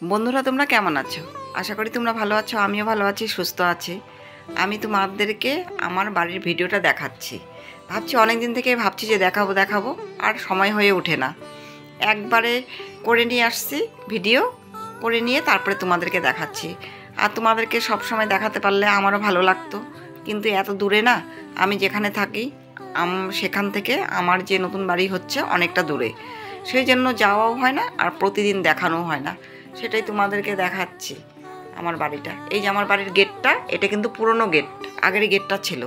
বন্ধুরা, তোমরা কেমন আছো? আশা করি তোমরা ভালো আছো। আমিও ভালো আছি, সুস্থ আছি। আমি তোমাদেরকে আমার বাড়ির ভিডিওটা দেখাচ্ছি। অনেক দিন থেকে ভাবছি যে দেখাবো, আর সময় হয়ে ওঠে না। একবারে করে নিয়ে আসছি, ভিডিও করে নিয়ে তারপরে তোমাদেরকে দেখাচ্ছি। আর তোমাদেরকে সব সময় দেখাতে পারলে আমারও ভালো লাগতো, কিন্তু এত দূরে না, আমি যেখানে থাকি সেখান থেকে আমার যে নতুন বাড়ি হচ্ছে অনেকটা দূরে, সেই জন্য যাওয়াও হয় না আর প্রতিদিন দেখানোও হয় না। সেটাই তোমাদেরকে দেখাচ্ছি আমার বাড়িটা। এই যে আমার বাড়ির গেটটা, এটা কিন্তু পুরনো গেট, আগের গেটটা ছিল,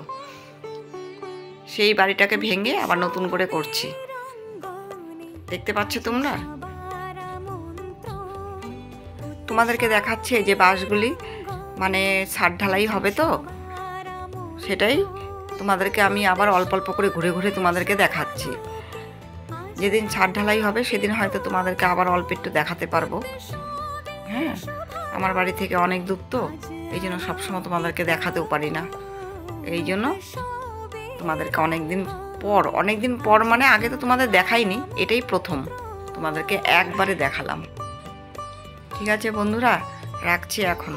সেই বাড়িটাকে ভেঙে আবার নতুন করে করছি। দেখতে পাচ্ছ তোমরা? তোমাদেরকে দেখাচ্ছি এই যে বাঁশগুলি, মানে ছাদ ঢালাই হবে তো, সেটাই তোমাদেরকে আমি আবার অল্প অল্প করে ঘুরে ঘুরে তোমাদেরকে দেখাচ্ছি। যেদিন ছাদ ঢালাই হবে সেদিন হয়তো তোমাদেরকে আবার অল্প একটু দেখাতে পারবো। হ্যাঁ, আমার বাড়ি থেকে অনেক দূর তো, এই জন্য সবসময় তোমাদেরকে দেখাতেও পারি না। এই জন্য তোমাদেরকে অনেক দিন পর মানে আগে তো তোমাদের দেখাইনি, এটাই প্রথম তোমাদেরকে একবারে দেখালাম। ঠিক আছে বন্ধুরা, রাখছি এখন।